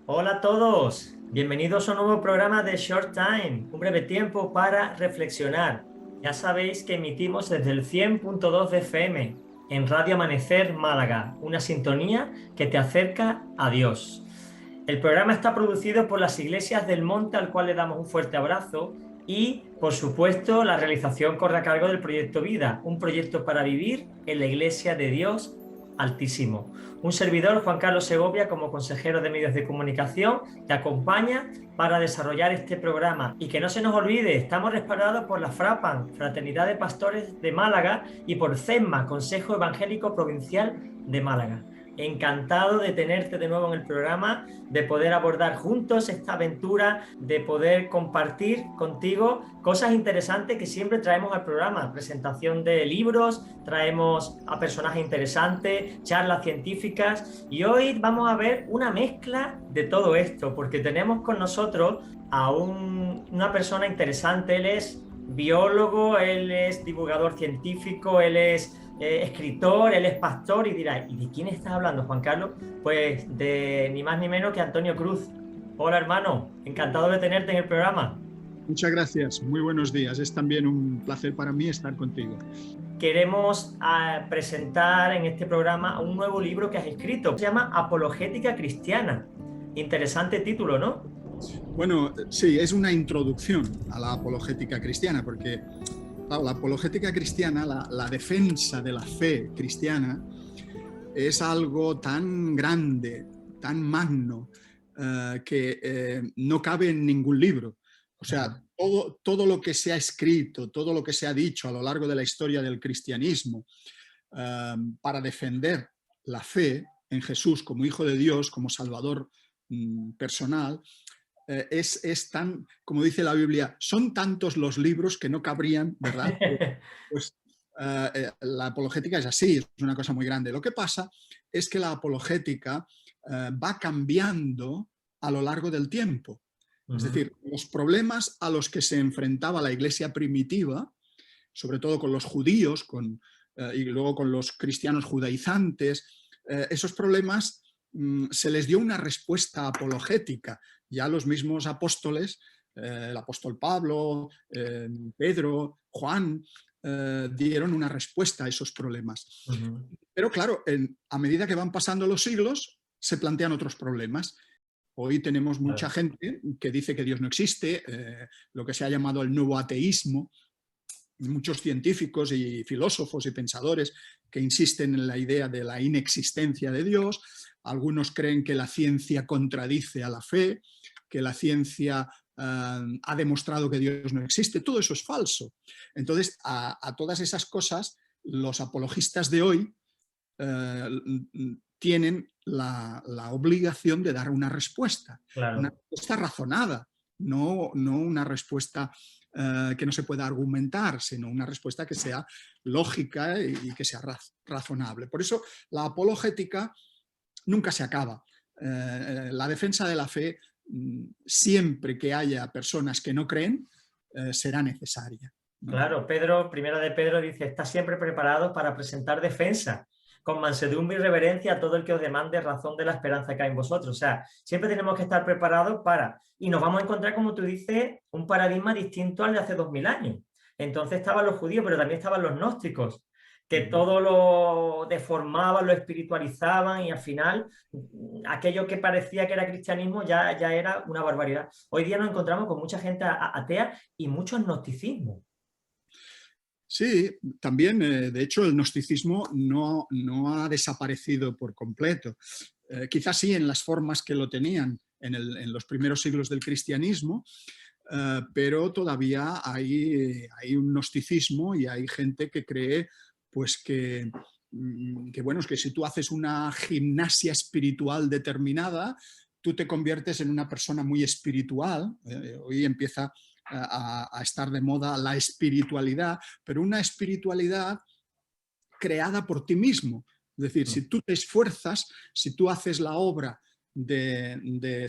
Hola a todos, bienvenidos a un nuevo programa de Short Time, un breve tiempo para reflexionar. Ya sabéis que emitimos desde el 100.2 de FM en Radio Amanecer Málaga, una sintonía que te acerca a Dios. El programa está producido por las Iglesias del Monte, al cual le damos un fuerte abrazo, y, por supuesto, la realización corre a cargo del Proyecto Vida, un proyecto para vivir en la Iglesia de Dios Altísimo. Un servidor, Juan Carlos Segovia, como consejero de medios de comunicación, te acompaña para desarrollar este programa. Y que no se nos olvide, estamos respaldados por la FRAPAN, Fraternidad de Pastores de Málaga, y por CESMA, Consejo Evangélico Provincial de Málaga. Encantado de tenerte de nuevo en el programa, de poder abordar juntos esta aventura, de poder compartir contigo cosas interesantes que siempre traemos al programa. Presentación de libros, traemos a personajes interesantes, charlas científicas, y hoy vamos a ver una mezcla de todo esto, porque tenemos con nosotros a una persona interesante. Él es biólogo, él es divulgador científico, él es escritor, él es pastor, y dirá, ¿y de quién estás hablando, Juan Carlos? Pues de ni más ni menos que Antonio Cruz. Hola, hermano, encantado de tenerte en el programa. Muchas gracias, muy buenos días. Es también un placer para mí estar contigo. Queremos presentar en este programa un nuevo libro que has escrito. Se llama Apologética Cristiana. Interesante título, ¿no? Bueno, sí, es una introducción a la apologética cristiana, porque claro, la apologética cristiana, la defensa de la fe cristiana, es algo tan grande, tan magno, que no cabe en ningún libro. O sea, todo lo que se ha escrito, todo lo que se ha dicho a lo largo de la historia del cristianismo para defender la fe en Jesús como Hijo de Dios, como Salvador personal, es tan, como dice la Biblia, son tantos los libros que no cabrían, ¿verdad? Pues la apologética es así, es una cosa muy grande. Lo que pasa es que la apologética va cambiando a lo largo del tiempo. Es decir, los problemas a los que se enfrentaba la iglesia primitiva, sobre todo con los judíos y luego con los cristianos judaizantes, esos problemas se les dio una respuesta apologética. Ya los mismos apóstoles, el apóstol Pablo, Pedro, Juan, dieron una respuesta a esos problemas. Pero claro, a medida que van pasando los siglos, se plantean otros problemas. Hoy tenemos mucha gente que dice que Dios no existe, lo que se ha llamado el nuevo ateísmo. Muchos científicos y filósofos y pensadores que insisten en la idea de la inexistencia de Dios. Algunos creen que la ciencia contradice a la fe, que la ciencia ha demostrado que Dios no existe. Todo eso es falso. Entonces, a todas esas cosas, los apologistas de hoy tienen la obligación de dar una respuesta razonada, no una respuesta que no se pueda argumentar, sino una respuesta que sea lógica y que sea razonable. Por eso la apologética nunca se acaba. La defensa de la fe, siempre que haya personas que no creen, será necesaria, ¿no? Claro, Pedro, primera de Pedro dice, está siempre preparado para presentar defensa, con mansedumbre y reverencia a todo el que os demande razón de la esperanza que hay en vosotros. O sea, siempre tenemos que estar preparados y nos vamos a encontrar, como tú dices, un paradigma distinto al de hace 2000 años. Entonces estaban los judíos, pero también estaban los gnósticos, que todo lo deformaban, lo espiritualizaban, y al final aquello que parecía que era cristianismo ya era una barbaridad. Hoy día nos encontramos con mucha gente atea y mucho gnosticismo. Sí, también, de hecho, el gnosticismo no ha desaparecido por completo. Quizás sí en las formas que lo tenían en los primeros siglos del cristianismo, pero todavía hay un gnosticismo y hay gente que cree pues bueno, es que si tú haces una gimnasia espiritual determinada, tú te conviertes en una persona muy espiritual. Hoy empieza a estar de moda la espiritualidad, pero una espiritualidad creada por ti mismo. Es decir, si tú te esfuerzas, si tú haces la obra de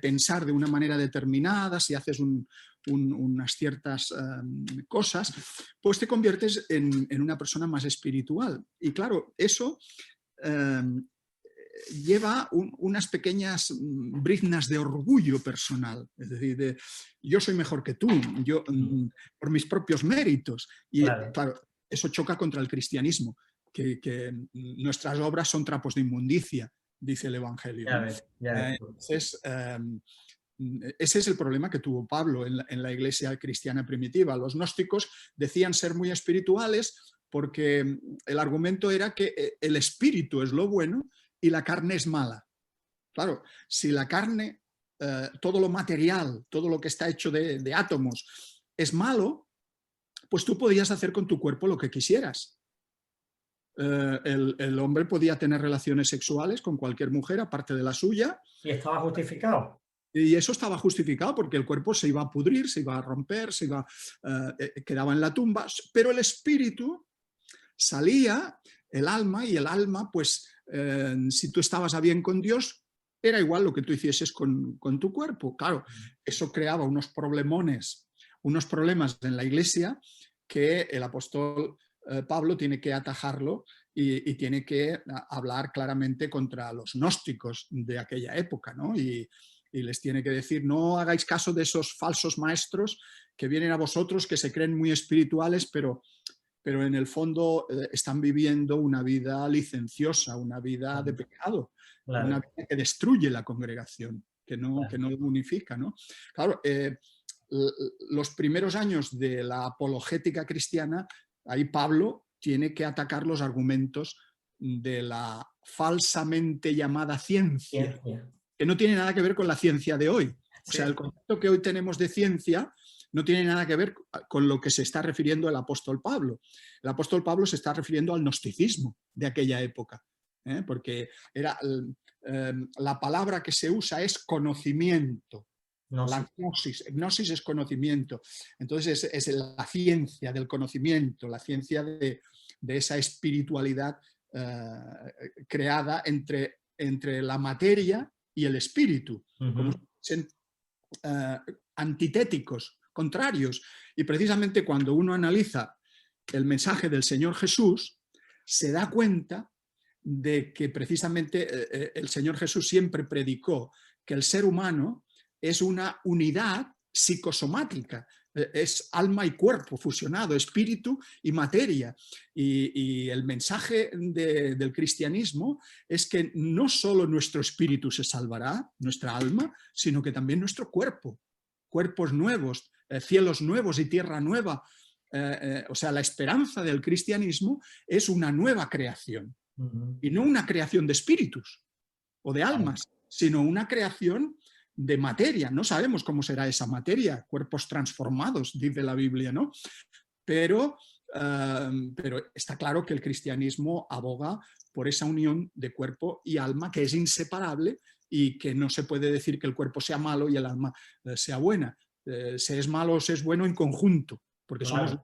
pensar de una manera determinada, si haces unas ciertas cosas, pues te conviertes en una persona más espiritual. Y claro, eso lleva unas pequeñas briznas de orgullo personal, es decir, yo soy mejor que tú, yo por mis propios méritos. Y claro, eso choca contra el cristianismo, que nuestras obras son trapos de inmundicia, dice el Evangelio. Entonces, ese es el problema que tuvo Pablo en la iglesia cristiana primitiva. Los gnósticos decían ser muy espirituales porque el argumento era que el espíritu es lo bueno y la carne es mala. Claro, si la carne, todo lo material, todo lo que está hecho de átomos es malo, pues tú podías hacer con tu cuerpo lo que quisieras. El hombre podía tener relaciones sexuales con cualquier mujer aparte de la suya. ¿Y estaba justificado? Y eso estaba justificado porque el cuerpo se iba a pudrir, se iba a romper, quedaba en la tumba, pero el espíritu salía, el alma, y el alma, pues si tú estabas a bien con Dios, era igual lo que tú hicieses con tu cuerpo. Claro, eso creaba unos problemas en la iglesia que el apóstol Pablo tiene que atajarlo y tiene que hablar claramente contra los gnósticos de aquella época, ¿no? Y les tiene que decir, no hagáis caso de esos falsos maestros que vienen a vosotros, que se creen muy espirituales, pero en el fondo están viviendo una vida licenciosa, una vida de pecado, una vida que destruye la congregación, que no unifica, ¿no? Claro, los primeros años de la apologética cristiana, ahí Pablo tiene que atacar los argumentos de la falsamente llamada ciencia, que no tiene nada que ver con la ciencia de hoy. O sea, el concepto que hoy tenemos de ciencia no tiene nada que ver con lo que se está refiriendo el apóstol Pablo. El apóstol Pablo se está refiriendo al gnosticismo de aquella época, porque la palabra que se usa es conocimiento. La gnosis es conocimiento. Entonces es la ciencia del conocimiento, la ciencia de esa espiritualidad creada entre la materia y el espíritu, como antitéticos, contrarios. Y precisamente cuando uno analiza el mensaje del Señor Jesús, se da cuenta de que precisamente el Señor Jesús siempre predicó que el ser humano es una unidad psicosomática, es alma y cuerpo fusionado, espíritu y materia. Y el mensaje del cristianismo es que no solo nuestro espíritu se salvará, nuestra alma, sino que también nuestro cuerpo, cuerpos nuevos, cielos nuevos y tierra nueva. O sea, la esperanza del cristianismo es una nueva creación, y no una creación de espíritus o de almas, sino una creación de materia. No sabemos cómo será esa materia, cuerpos transformados, dice la Biblia, ¿no? Pero está claro que el cristianismo aboga por esa unión de cuerpo y alma que es inseparable y que no se puede decir que el cuerpo sea malo y el alma sea buena. Se es malo o se es bueno en conjunto, porque somos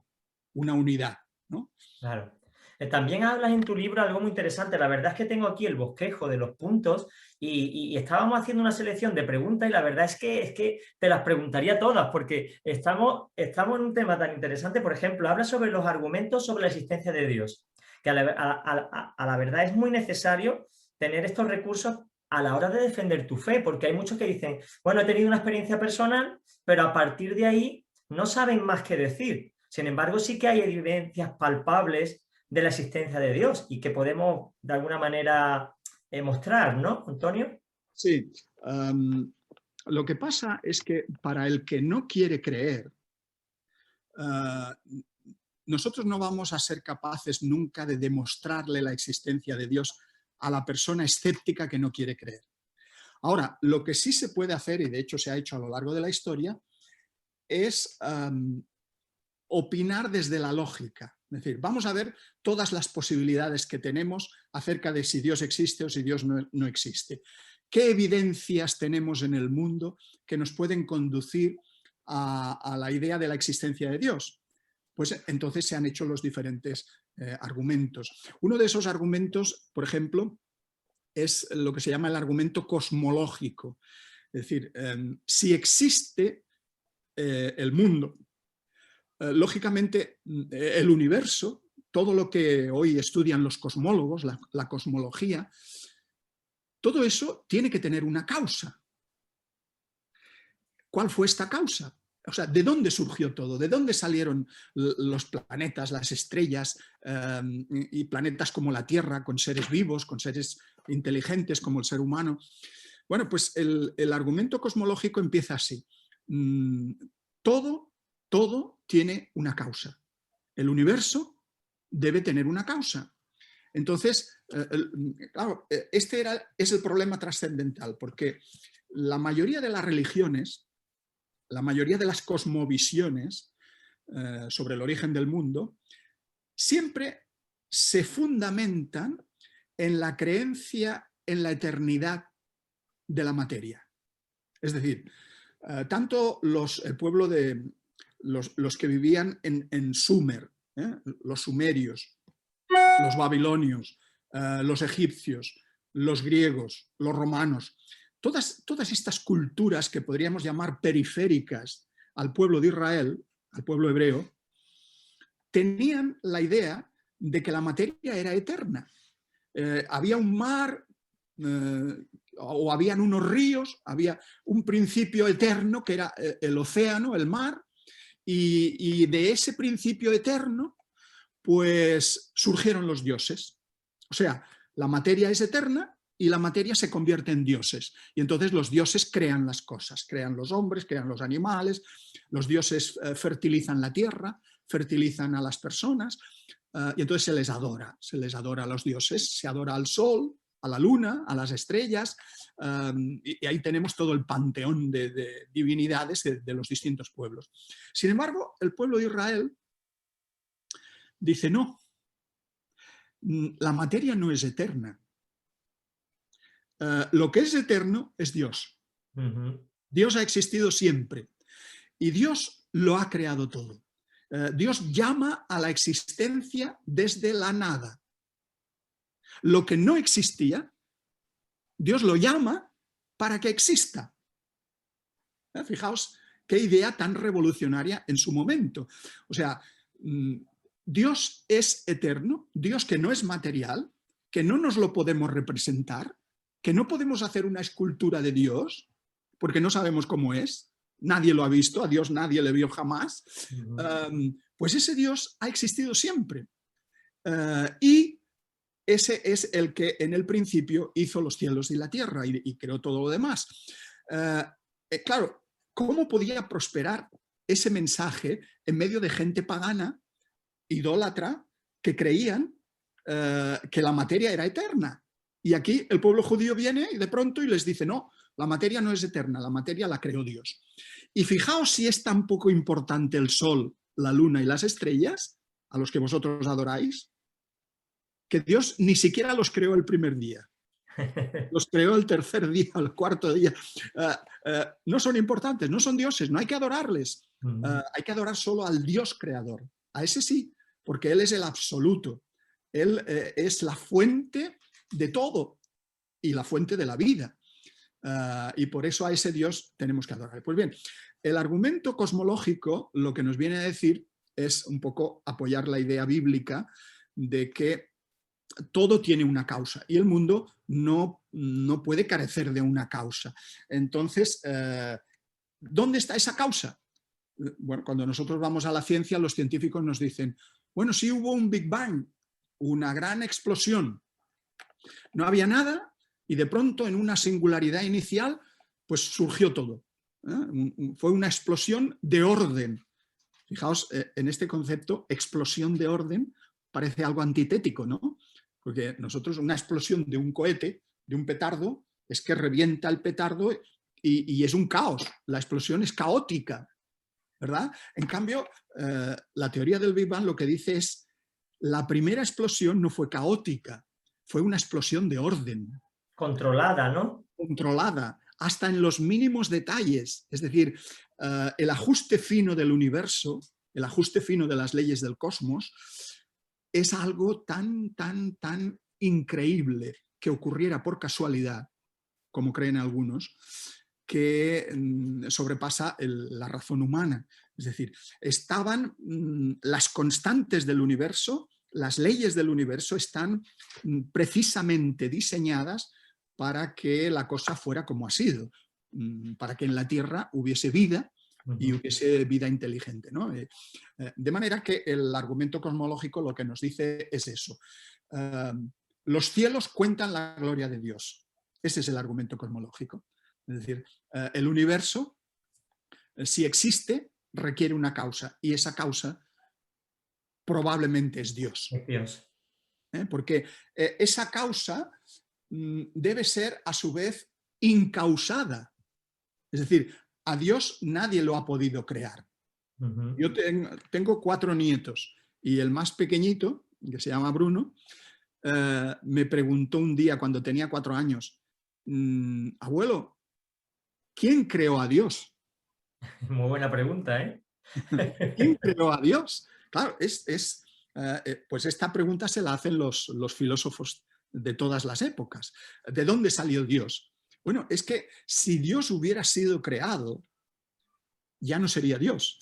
una unidad, ¿no? Claro. También hablas en tu libro algo muy interesante. La verdad es que tengo aquí el bosquejo de los puntos y estábamos haciendo una selección de preguntas y la verdad es que te las preguntaría todas porque estamos en un tema tan interesante. Por ejemplo, habla sobre los argumentos sobre la existencia de Dios, que a la verdad es muy necesario tener estos recursos a la hora de defender tu fe, porque hay muchos que dicen, bueno, he tenido una experiencia personal, pero a partir de ahí no saben más qué decir. Sin embargo, sí que hay evidencias palpables de la existencia de Dios y que podemos de alguna manera mostrar, ¿no, Antonio? Sí. Lo que pasa es que para el que no quiere creer, nosotros no vamos a ser capaces nunca de demostrarle la existencia de Dios a la persona escéptica que no quiere creer. Ahora, lo que sí se puede hacer, y de hecho se ha hecho a lo largo de la historia, es opinar desde la lógica. Es decir, vamos a ver todas las posibilidades que tenemos acerca de si Dios existe o si Dios no existe. ¿Qué evidencias tenemos en el mundo que nos pueden conducir a la idea de la existencia de Dios? Pues entonces se han hecho los diferentes argumentos. Uno de esos argumentos, por ejemplo, es lo que se llama el argumento cosmológico. Es decir, si existe el mundo, lógicamente el universo, todo lo que hoy estudian los cosmólogos, la cosmología, todo eso tiene que tener una causa. ¿Cuál fue esta causa? O sea, ¿de dónde surgió todo? ¿De dónde salieron los planetas, las estrellas y planetas como la Tierra, con seres vivos, con seres inteligentes como el ser humano? Bueno, pues el argumento cosmológico empieza así. Todo tiene una causa. El universo debe tener una causa. Entonces, claro, es el problema trascendental, porque la mayoría de las religiones, la mayoría de las cosmovisiones sobre el origen del mundo, siempre se fundamentan en la creencia en la eternidad de la materia. Es decir, tanto el pueblo de los que vivían en Sumer, los sumerios, los babilonios, los egipcios, los griegos, los romanos, todas estas culturas que podríamos llamar periféricas al pueblo de Israel, al pueblo hebreo, tenían la idea de que la materia era eterna. Había un mar, o habían unos ríos, había un principio eterno que era el océano, el mar, y de ese principio eterno pues surgieron los dioses. O sea, la materia es eterna y la materia se convierte en dioses. Y entonces los dioses crean las cosas, crean los hombres, crean los animales, los dioses fertilizan la tierra, fertilizan a las personas, y entonces se les adora a los dioses, se adora al sol, a la luna, a las estrellas, y ahí tenemos todo el panteón de divinidades de los distintos pueblos. Sin embargo, el pueblo de Israel dice, no, la materia no es eterna. Lo que es eterno es Dios. Dios ha existido siempre y Dios lo ha creado todo. Dios llama a la existencia desde la nada. Lo que no existía, Dios lo llama para que exista. Fijaos qué idea tan revolucionaria en su momento. O sea, Dios es eterno, Dios que no es material, que no nos lo podemos representar, que no podemos hacer una escultura de Dios, porque no sabemos cómo es, nadie lo ha visto, a Dios nadie le vio jamás, pues ese Dios ha existido siempre. Y ese es el que en el principio hizo los cielos y la tierra y creó todo lo demás. Claro, ¿cómo podía prosperar ese mensaje en medio de gente pagana, idólatra, que creían que la materia era eterna? Y aquí el pueblo judío viene y de pronto y les dice, no, la materia no es eterna, la materia la creó Dios. Y fijaos si es tan poco importante el sol, la luna y las estrellas, a los que vosotros adoráis, que Dios ni siquiera los creó el primer día. Los creó el tercer día, el cuarto día. No son importantes, no son dioses, no hay que adorarles. Hay que adorar solo al Dios creador. A ese sí, porque Él es el absoluto. Él es la fuente de todo y la fuente de la vida. Y por eso a ese Dios tenemos que adorar. Pues bien, el argumento cosmológico lo que nos viene a decir es un poco apoyar la idea bíblica de que todo tiene una causa y el mundo no puede carecer de una causa. Entonces, ¿dónde está esa causa? Bueno, cuando nosotros vamos a la ciencia, los científicos nos dicen, bueno, sí hubo un Big Bang, una gran explosión. No había nada y de pronto en una singularidad inicial, pues surgió todo. Fue una explosión de orden. Fijaos, en este concepto, explosión de orden, parece algo antitético, ¿no? Porque nosotros una explosión de un cohete, de un petardo, es que revienta el petardo y es un caos. La explosión es caótica, ¿verdad? En cambio, la teoría del Big Bang lo que dice es la primera explosión no fue caótica, fue una explosión de orden. Controlada, ¿no? Controlada, hasta en los mínimos detalles. Es decir, el ajuste fino del universo, el ajuste fino de las leyes del cosmos, es algo tan increíble que ocurriera por casualidad, como creen algunos, que sobrepasa la razón humana. Es decir, estaban las constantes del universo, las leyes del universo están precisamente diseñadas para que la cosa fuera como ha sido, para que en la Tierra hubiese vida y hubiese vida inteligente, ¿no? De manera que el argumento cosmológico lo que nos dice es eso. Los cielos cuentan la gloria de Dios. Ese es el argumento cosmológico. Es decir, el universo, si existe, requiere una causa, y esa causa probablemente es Dios. Es Dios. Porque esa causa debe ser a su vez incausada. Es decir, a Dios nadie lo ha podido crear. Yo tengo 4 nietos y el más pequeñito, que se llama Bruno, me preguntó un día cuando tenía 4 años, abuelo, ¿quién creó a Dios? Muy buena pregunta, ¿eh? ¿Quién creó a Dios? Claro, pues esta pregunta se la hacen los filósofos de todas las épocas. ¿De dónde salió Dios? Bueno, es que si Dios hubiera sido creado, ya no sería Dios.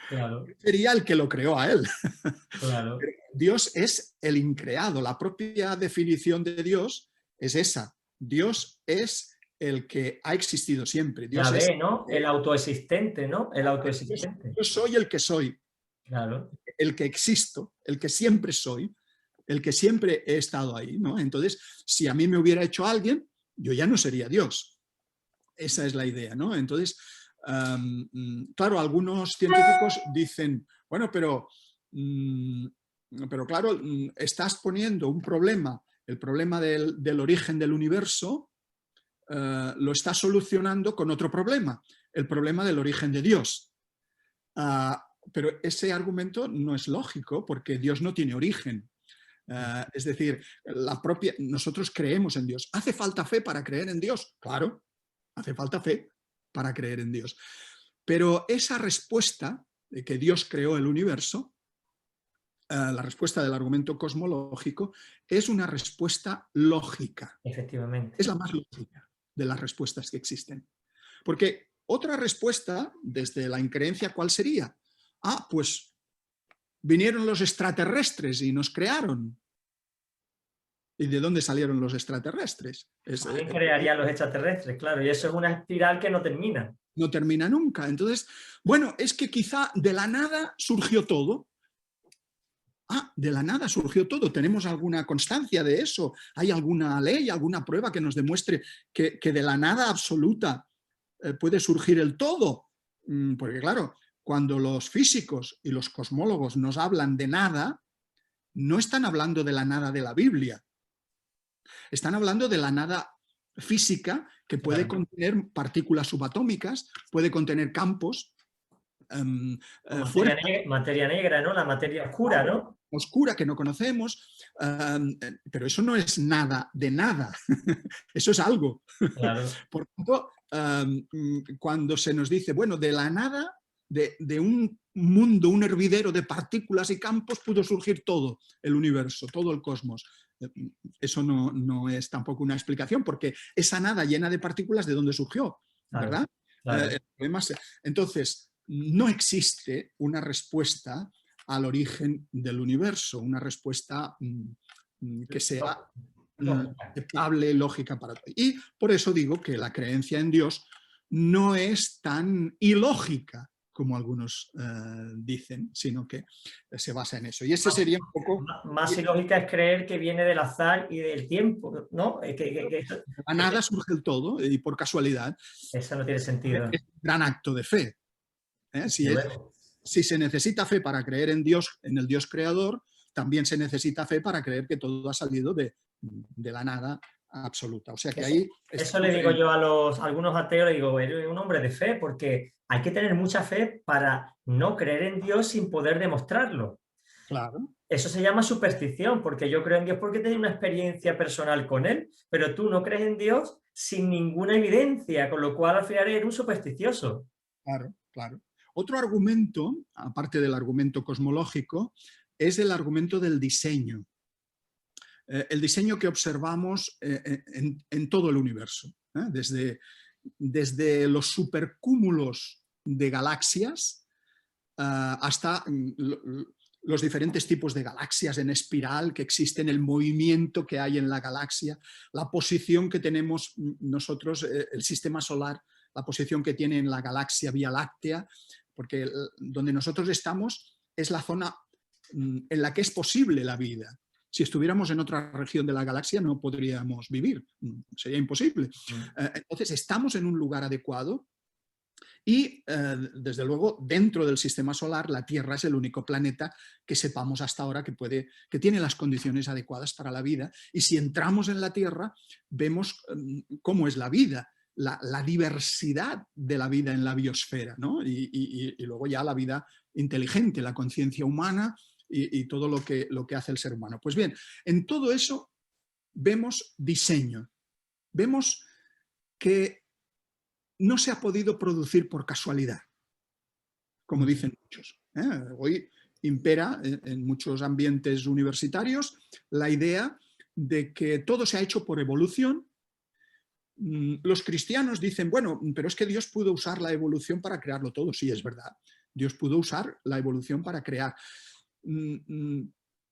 Claro. Sería el que lo creó a él. Claro. Dios es el increado. La propia definición de Dios es esa. Dios es el que ha existido siempre. Dios Ya es, ve, ¿no? El autoexistente, ¿no? El autoexistente. yo soy el que soy. Claro. El que existo, el que siempre soy, el que siempre he estado ahí, ¿no? Entonces, si a mí me hubiera hecho alguien, yo ya no sería Dios. Esa es la idea, ¿no? Entonces, claro, algunos científicos dicen, bueno, pero claro, estás poniendo un problema, el problema del origen del universo, lo estás solucionando con otro problema, el problema del origen de Dios. Pero ese argumento no es lógico porque Dios no tiene origen. Es decir, nosotros creemos en Dios. ¿Hace falta fe para creer en Dios? Claro, hace falta fe para creer en Dios. Pero esa respuesta de que Dios creó el universo, la respuesta del argumento cosmológico, es una respuesta lógica. Efectivamente. Es la más lógica de las respuestas que existen. Porque otra respuesta, desde la increencia, ¿cuál sería? Pues vinieron los extraterrestres y nos crearon. ¿Y de dónde salieron los extraterrestres? ¿Quién crearía los extraterrestres? Claro, y eso es una espiral que no termina. No termina nunca. Entonces, bueno, es que quizá de la nada surgió todo. De la nada surgió todo. ¿Tenemos alguna constancia de eso? ¿Hay alguna ley, alguna prueba que nos demuestre que de la nada absoluta puede surgir el todo? Porque claro, cuando los físicos y los cosmólogos nos hablan de nada, no están hablando de la nada de la Biblia. Están hablando de la nada física que puede contener partículas subatómicas, puede contener campos. Materia negra, ¿no? La materia oscura, ¿no? Oscura que no conocemos, pero eso no es nada de nada. Eso es algo. Claro. Por tanto, cuando se nos dice, bueno, de la nada, de un mundo, un hervidero de partículas y campos, pudo surgir todo el universo, todo el cosmos. Eso no es tampoco una explicación, porque esa nada llena de partículas, ¿de dónde surgió? ¿Verdad? Claro. Entonces, no existe una respuesta al origen del universo, una respuesta que sea aceptable, lógica para todos. Y por eso digo que la creencia en Dios no es tan ilógica como algunos dicen, sino que se basa en eso. Y ese sería un poco... Más ilógica es creer que viene del azar y del tiempo, ¿no? A nada surge el todo y por casualidad. Eso no tiene sentido. Es un gran acto de fe. Si se necesita fe para creer en Dios, en el Dios creador, también se necesita fe para creer que todo ha salido de la nada absoluta. O sea que ahí... Eso le digo yo a algunos ateos, le digo, eres un hombre de fe, porque hay que tener mucha fe para no creer en Dios sin poder demostrarlo. Claro. Eso se llama superstición, porque yo creo en Dios porque tengo una experiencia personal con Él, pero tú no crees en Dios sin ninguna evidencia, con lo cual al final eres un supersticioso. Claro, claro. Otro argumento, aparte del argumento cosmológico, es el argumento del diseño. El diseño que observamos en todo el universo, desde los supercúmulos de galaxias hasta los diferentes tipos de galaxias en espiral que existen, el movimiento que hay en la galaxia, la posición que tenemos nosotros, el sistema solar, la posición que tiene en la galaxia Vía Láctea, porque donde nosotros estamos es la zona en la que es posible la vida. Si estuviéramos en otra región de la galaxia no podríamos vivir, sería imposible. Entonces estamos en un lugar adecuado y, desde luego, dentro del sistema solar, la Tierra es el único planeta que sepamos hasta ahora que tiene las condiciones adecuadas para la vida. Y si entramos en la Tierra, vemos cómo es la vida, la diversidad de la vida en la biosfera, ¿no? Y luego ya la vida inteligente, la conciencia humana y todo lo que hace el ser humano. Pues bien, en todo eso vemos diseño, vemos que no se ha podido producir por casualidad, como dicen muchos. Hoy impera en muchos ambientes universitarios la idea de que todo se ha hecho por evolución. Los cristianos dicen, bueno, pero es que Dios pudo usar la evolución para crearlo todo. Sí, es verdad. Dios pudo usar la evolución para crear.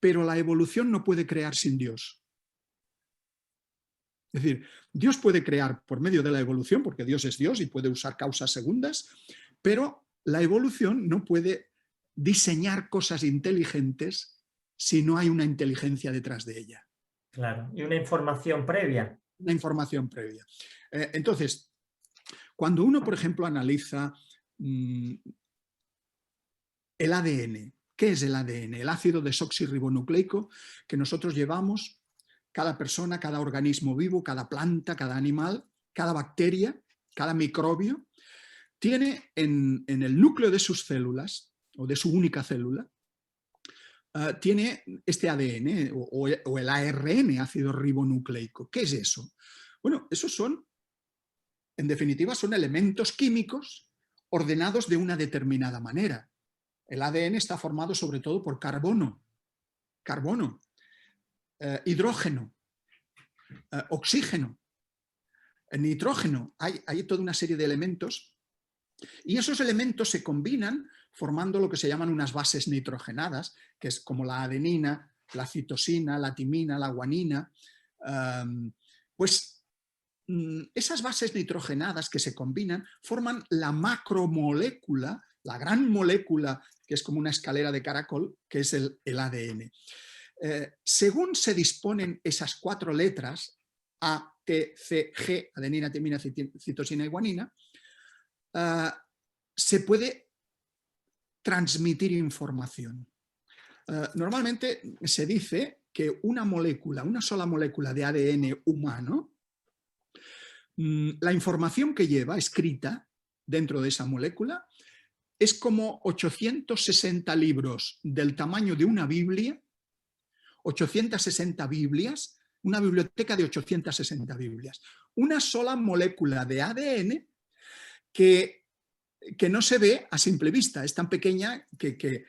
Pero la evolución no puede crear sin Dios. Es decir, Dios puede crear por medio de la evolución, porque Dios es Dios y puede usar causas segundas, pero la evolución no puede diseñar cosas inteligentes si no hay una inteligencia detrás de ella. Claro, y una información previa. Una información previa. Entonces, cuando uno, por ejemplo, analiza el ADN, ¿qué es el ADN? El ácido desoxirribonucleico que nosotros llevamos, cada persona, cada organismo vivo, cada planta, cada animal, cada bacteria, cada microbio, tiene en el núcleo de sus células, o de su única célula, tiene este ADN o el ARN, ácido ribonucleico. ¿Qué es eso? Bueno, esos son, en definitiva, son elementos químicos ordenados de una determinada manera. El ADN está formado sobre todo por carbono, hidrógeno, oxígeno, nitrógeno. Hay toda una serie de elementos y esos elementos se combinan formando lo que se llaman unas bases nitrogenadas, que es como la adenina, la citosina, la timina, la guanina. Pues esas bases nitrogenadas que se combinan forman la macromolécula, la gran molécula que es como una escalera de caracol, que es el ADN. Según se disponen esas 4 letras, A, T, C, G, adenina, timina, citosina y guanina, se puede transmitir información. Normalmente se dice que una sola molécula de ADN humano, la información que lleva escrita dentro de esa molécula es como 860 libros del tamaño de una Biblia, 860 Biblias, una biblioteca de 860 Biblias. Una sola molécula de ADN que no se ve a simple vista, es tan pequeña que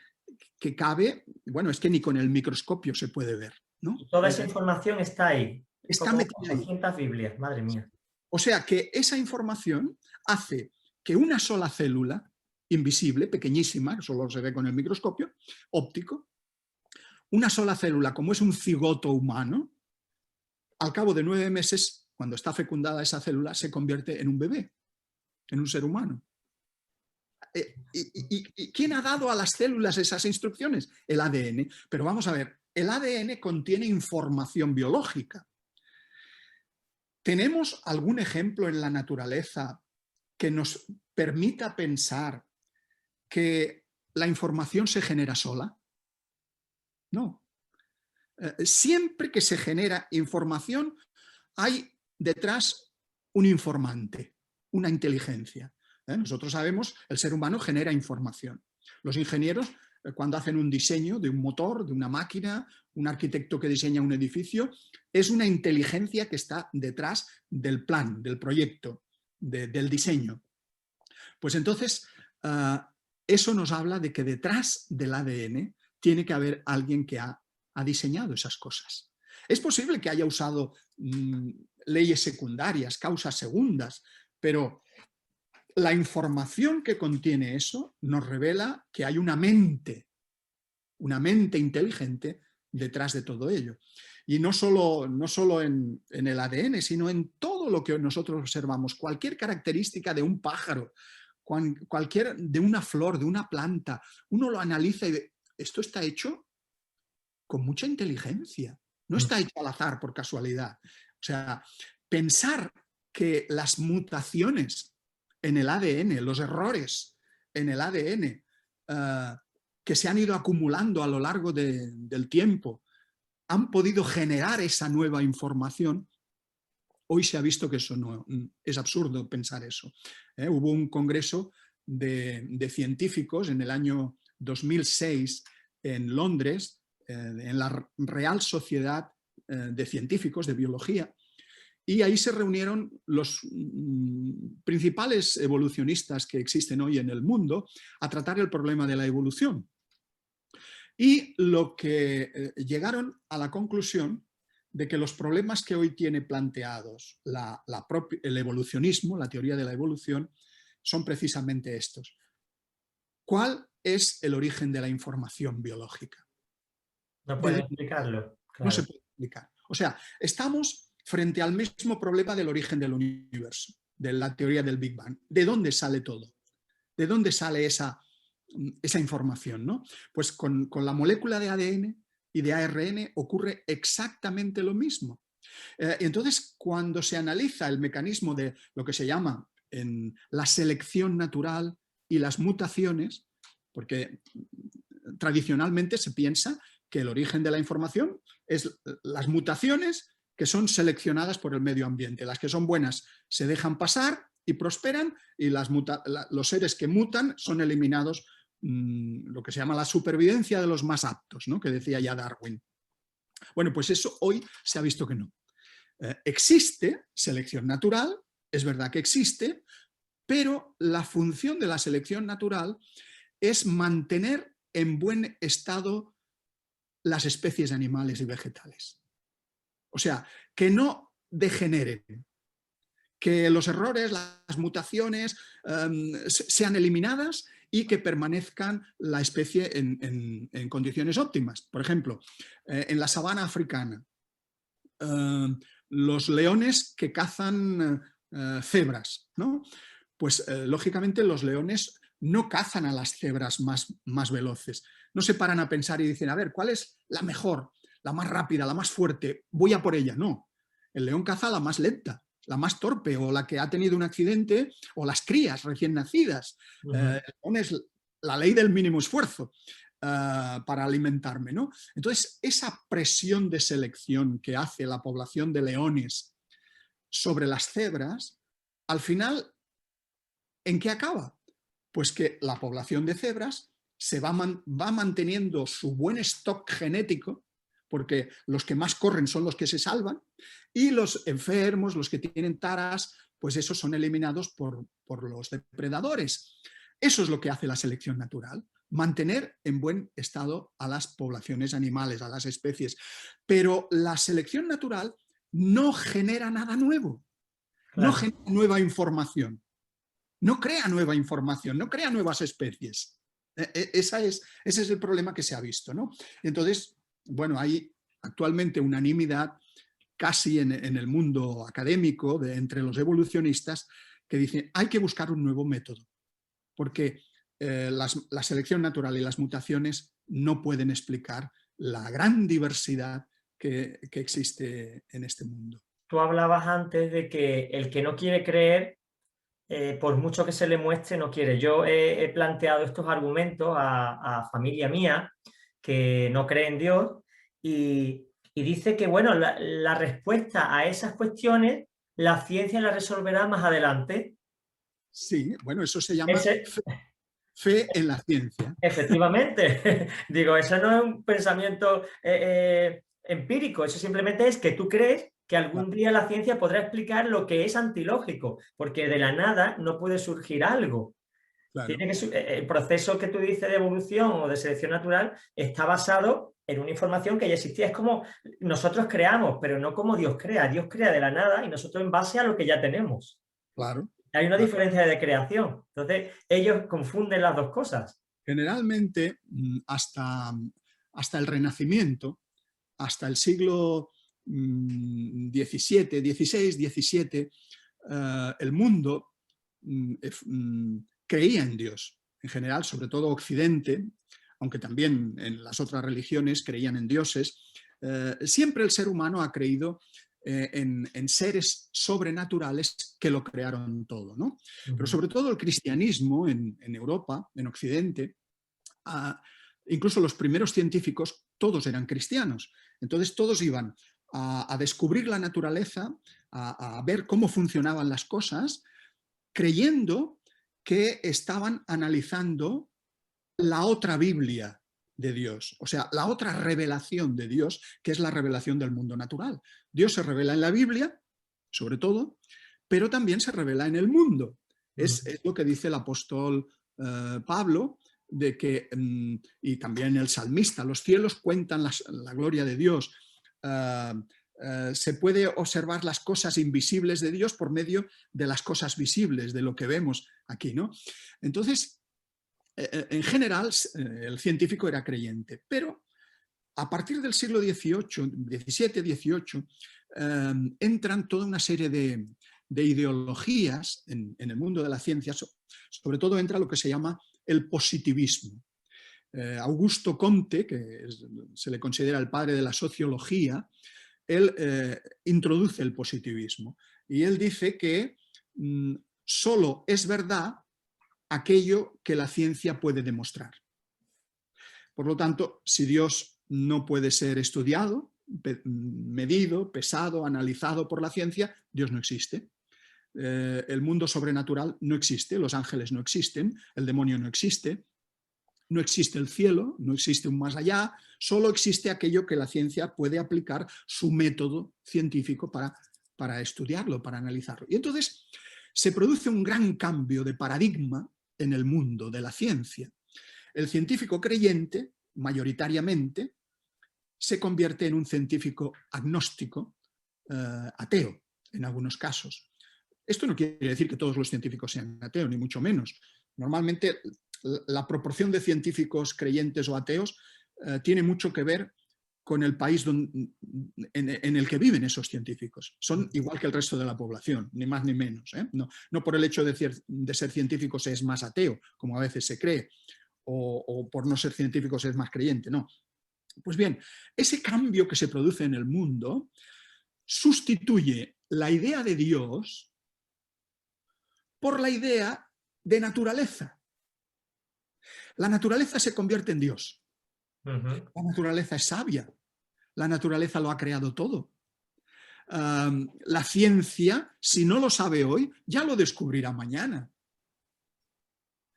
cabe, bueno, es que ni con el microscopio se puede ver, ¿no? Toda esa información está ahí. Está como metida ahí. 800 Biblias, madre mía. O sea que esa información hace que una sola célula invisible, pequeñísima, que solo se ve con el microscopio óptico, una sola célula, como es un cigoto humano, al cabo de 9 meses, cuando está fecundada esa célula, se convierte en un bebé, en un ser humano. ¿Y quién ha dado a las células esas instrucciones? El ADN. Pero vamos a ver, el ADN contiene información biológica. ¿Tenemos algún ejemplo en la naturaleza que nos permita pensar que la información se genera sola? No. Siempre que se genera información hay detrás un informante, una inteligencia. Nosotros sabemos, el ser humano genera información. Los ingenieros, cuando hacen un diseño de un motor, de una máquina, un arquitecto que diseña un edificio, es una inteligencia que está detrás del plan, del proyecto, del diseño. Pues entonces, eso nos habla de que detrás del ADN tiene que haber alguien que ha diseñado esas cosas. Es posible que haya usado leyes secundarias, causas segundas, pero la información que contiene eso nos revela que hay una mente una mente inteligente detrás de todo ello. Y no solo en el ADN, sino en todo lo que nosotros observamos. Cualquier característica de un pájaro, cualquier de una flor, de una planta, uno lo analiza y ve, esto está hecho con mucha inteligencia. No está hecho al azar por casualidad. O sea, pensar que las mutaciones en el ADN, los errores en el ADN que se han ido acumulando a lo largo del tiempo, han podido generar esa nueva información, hoy se ha visto que eso no es absurdo pensar eso. Hubo un congreso de científicos en el año 2006 en Londres, en la Real Sociedad de Científicos de Biología, y ahí se reunieron los principales evolucionistas que existen hoy en el mundo a tratar el problema de la evolución. Y lo que llegaron a la conclusión de que los problemas que hoy tiene planteados el evolucionismo, la teoría de la evolución, son precisamente estos. ¿Cuál es el origen de la información biológica? No pueden explicarlo. No se Claro. puede explicar. O sea, estamos frente al mismo problema del origen del universo, de la teoría del Big Bang. ¿De dónde sale todo? ¿De dónde sale esa información, ¿no? Pues con la molécula de ADN y de ARN ocurre exactamente lo mismo. Entonces, cuando se analiza el mecanismo de lo que se llama en la selección natural y las mutaciones, porque tradicionalmente se piensa que el origen de la información es las mutaciones que son seleccionadas por el medio ambiente. Las que son buenas se dejan pasar y prosperan, y los seres que mutan son eliminados, lo que se llama la supervivencia de los más aptos, ¿no? Que decía ya Darwin. Bueno, pues eso hoy se ha visto que no. Existe selección natural, es verdad que existe, pero la función de la selección natural es mantener en buen estado las especies animales y vegetales. O sea, que no degeneren, que los errores, las mutaciones sean eliminadas y que permanezcan la especie en condiciones óptimas. Por ejemplo, en la sabana africana, los leones que cazan cebras, ¿no? Pues lógicamente los leones no cazan a las cebras más veloces. No se paran a pensar y dicen, a ver, ¿cuál es la mejor, la más rápida, la más fuerte? Voy a por ella. No. El león caza la más lenta, la más torpe, o la que ha tenido un accidente, o las crías recién nacidas. El león es la ley del mínimo esfuerzo para alimentarme, ¿no? Entonces, esa presión de selección que hace la población de leones sobre las cebras, al final, ¿en qué acaba? Pues que la población de cebras se va manteniendo su buen stock genético, porque los que más corren son los que se salvan, y los enfermos, los que tienen taras, pues esos son eliminados por los depredadores. Eso es lo que hace la selección natural, mantener en buen estado a las poblaciones animales, a las especies. Pero la selección natural no genera nada nuevo, no genera nueva información. No crea nueva información, no crea nuevas especies. Ese es el problema que se ha visto, ¿no? Entonces, bueno, hay actualmente unanimidad casi en el mundo académico, entre los evolucionistas, que dicen hay que buscar un nuevo método, porque la selección natural y las mutaciones no pueden explicar la gran diversidad que existe en este mundo. Tú hablabas antes de que el que no quiere creer, por mucho que se le muestre, no quiere. Yo he planteado estos argumentos a familia mía que no cree en Dios y dice que, bueno, la respuesta a esas cuestiones la ciencia la resolverá más adelante. Sí, bueno, eso se llama Ese, fe en la ciencia. efectivamente, digo, eso no es un pensamiento empírico, eso simplemente es que tú crees que algún día la ciencia podrá explicar lo que es antilógico, porque de la nada no puede surgir algo. Claro. Tiene que, el proceso que tú dices de evolución o de selección natural está basado en una información que ya existía. Es como nosotros creamos, pero no como Dios crea. Dios crea de la nada y nosotros en base a lo que ya tenemos. Claro. Hay una Claro. diferencia de creación. Entonces, ellos confunden las dos cosas. Generalmente, hasta hasta el Renacimiento, hasta el siglo XVII, XVI, XVII, el mundo creía en Dios. En general, sobre todo Occidente, aunque también en las otras religiones creían en dioses, siempre el ser humano ha creído en seres sobrenaturales que lo crearon todo, ¿no? Pero sobre todo el cristianismo en Europa, en Occidente, incluso los primeros científicos, todos eran cristianos. Entonces todos iban a descubrir la naturaleza, a ver cómo funcionaban las cosas, creyendo que estaban analizando la otra Biblia de Dios, o sea, la otra revelación de Dios, que es la revelación del mundo natural. Dios se revela en la Biblia, sobre todo, pero también se revela en el mundo. Es lo que dice el apóstol Pablo, de que, y también el salmista, los cielos cuentan la gloria de Dios. Se puede observar las cosas invisibles de Dios por medio de las cosas visibles, de lo que vemos aquí, ¿no? Entonces, en general, el científico era creyente, pero a partir del siglo XVII, XVIII, entran toda una serie de ideologías en el mundo de la ciencia. Sobre todo entra lo que se llama el positivismo. Augusto Comte, que se le considera el padre de la sociología, él introduce el positivismo y él dice que solo es verdad aquello que la ciencia puede demostrar. Por lo tanto, si Dios no puede ser estudiado, medido, pesado, analizado por la ciencia, Dios no existe. El mundo sobrenatural no existe, los ángeles no existen, el demonio no existe el cielo, no existe un más allá, solo existe aquello que la ciencia puede aplicar su método científico para estudiarlo, para analizarlo. Y entonces se produce un gran cambio de paradigma en el mundo de la ciencia. El científico creyente, mayoritariamente, se convierte en un científico agnóstico, ateo, en algunos casos. Esto no quiere decir que todos los científicos sean ateos, ni mucho menos. Normalmente la proporción de científicos creyentes o ateos tiene mucho que ver con el país en el que viven esos científicos. Son igual que el resto de la población, ni más ni menos. No por el hecho de ser científico se es más ateo, como a veces se cree, o por no ser científico se es más creyente, no. Pues bien, ese cambio que se produce en el mundo sustituye la idea de Dios por la idea de naturaleza. La naturaleza se convierte en Dios. La naturaleza es sabia. La naturaleza lo ha creado todo. La ciencia, si no lo sabe hoy, ya lo descubrirá mañana.